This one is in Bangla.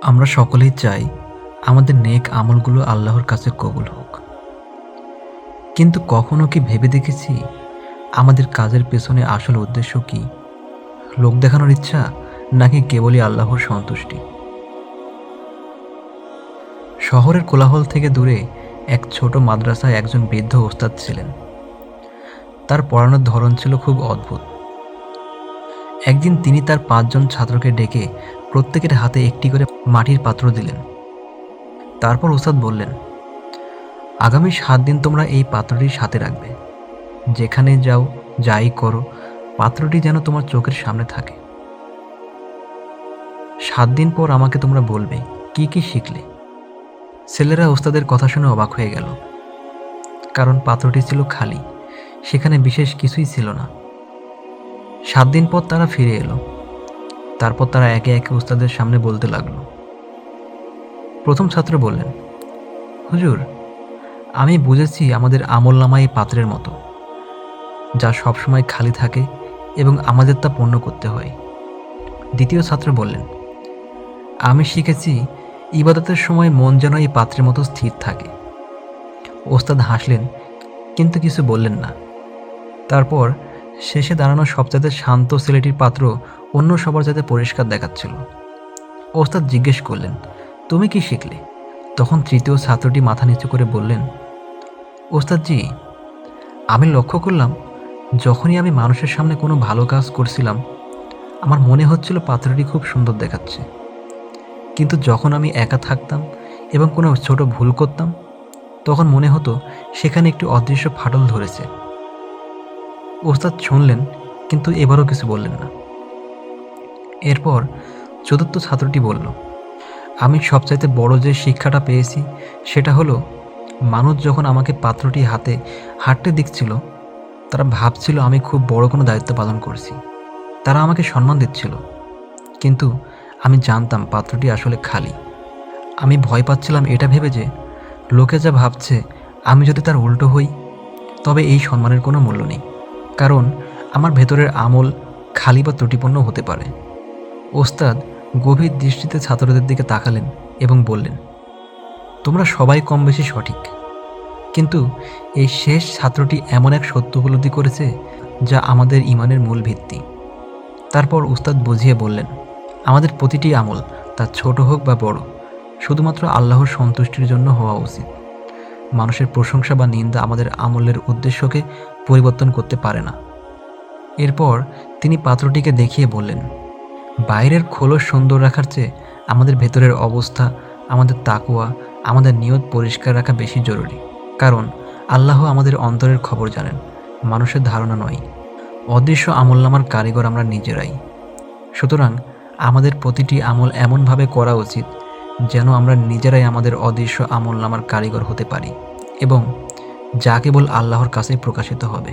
আমরা সকলেই চাই আমাদের নেক আমলগুলো আল্লাহর কাছে কবুল হোক। কিন্তু কখনো কি ভেবে দেখেছি আমাদের কাজের পেছনে আসল উদ্দেশ্য কি? লোক দেখানোর ইচ্ছা, নাকি কেবলই আল্লাহর সন্তুষ্টি? শহরের কোলাহল থেকে দূরে এক ছোট মাদ্রাসায় একজন বৃদ্ধ ওস্তাদ ছিলেন। তার পড়ানোর ধরন ছিল খুব অদ্ভুত। একদিন তিনি তার 5 জন ছাত্রকে ডেকে প্রত্যেকের হাতে একটি করে মাটির পাত্র দিলেন। তারপর ওস্তাদ বললেন, আগামী 7 দিন তোমরা এই পাত্রটি সাথে রাখবে। যেখানে যাও, যাই করো, পাত্রটি যেন তোমার চোখের সামনে থাকে। 7 দিন পর আমাকে তোমরা বলবে কি কি শিখলে। ছেলেরা ওস্তাদের কথা শুনে অবাক হয়ে গেল, কারণ পাত্রটি ছিল খালি, সেখানে বিশেষ কিছুই ছিল না। 7 দিন পর তারা ফিরে এলো। তারপর তারা একে একে ওস্তাদের সামনে বলতে লাগলো। প্রথম ছাত্র বললেন, হুজুর, আমি বুঝেছি আমাদের আমলনামা এই পাত্রের মতো, যা সবসময় খালি থাকে এবং আমাদের তা পূর্ণ করতে হয়। দ্বিতীয় ছাত্র বললেন, আমি শিখেছি ইবাদতের সময় মন যেন এই পাত্রের মতো স্থির থাকে। ওস্তাদ হাসলেন, কিন্তু কিছু বললেন না। তারপর শেষে দাঁড়ানো সবচাইতে শান্ত ছেলেটির পাত্র অন্য সবার চাইতে পরিষ্কার দেখাচ্ছিল। ওস্তাদ জিজ্ঞেস করলেন, তুমি কি শিখলে? তখন তৃতীয় ছাত্রটি মাথা নিচু করে বললেন, ওস্তাদজি, আমি লক্ষ্য করলাম যখনই আমি মানুষের সামনে কোনো ভালো কাজ করছিলাম, আমার মনে হচ্ছিল পাত্রটি খুব সুন্দর দেখাচ্ছে। কিন্তু যখন আমি একা থাকতাম এবং কোনো ছোট ভুল করতাম, তখন মনে হতো সেখানে একটি অদৃশ্য ফাটল ধরেছে। ওস্তাদ শুনলেন, কিন্তু এবারও কিছু বললেন না। এরপর চতুর্থ ছাত্রটি বলল, আমি সবচাইতে বড় যে শিক্ষাটা পেয়েছি সেটা হলো, মানুষ যখন আমাকে পাত্রটি হাতে হাঁটতে দেখছিল, তারা ভাবছিল আমি খুব বড় কোনো দায়িত্ব পালন করছি। তারা আমাকে সম্মান দিচ্ছিল, কিন্তু আমি জানতাম পাত্রটি আসলে খালি। আমি ভয় পাচ্ছিলাম এটা ভেবে যে লোকে যা ভাবছে, আমি যদি তার উল্টো হই, তবে এই সম্মানের কোনো মূল্য নেই, কারণ আমার ভেতরের আমল খালি বা ত্রুটিপূর্ণ হতে পারে। ওস্তাদ গভীর দৃষ্টিতে ছাত্রদের দিকে তাকালেন এবং বললেন, তোমরা সবাই কম বেশি সঠিক, কিন্তু এই শেষ ছাত্রটি এমন এক সত্য উপলব্ধি করেছে যা আমাদের ঈমানের মূল ভিত্তি। তারপর উস্তাদ বুঝিয়ে বললেন, আমাদের প্রতিটি আমল, তা ছোট হোক বা বড়, শুধুমাত্র আল্লাহর সন্তুষ্টির জন্য হওয়া উচিত। মানুষের প্রশংসা বা নিন্দা আমাদের আমলের উদ্দেশ্যকে পরিবর্তন করতে পারে না। এরপর তিনি পাত্রটিকে দেখিয়ে বললেন, বাইরের খোলস সুন্দর রাখার চেয়ে আমাদের ভেতরের অবস্থা, আমাদের তাকওয়া, আমাদের নিয়ত পরিষ্কার রাখা বেশি জরুরি। কারণ আল্লাহ আমাদের অন্তরের খবর জানেন, মানুষের ধারণা নয়। অদৃশ্য আমলনামার কারিগর আমরা নিজেরাই। সুতরাং আমাদের প্রতিটি আমল এমনভাবে করা উচিত যেন আমরা নিজেরাই আমাদের অদৃশ্য আমলনামার কারিগর হতে পারি, এবং যা কেবল আল্লাহর কাছেই প্রকাশিত হবে।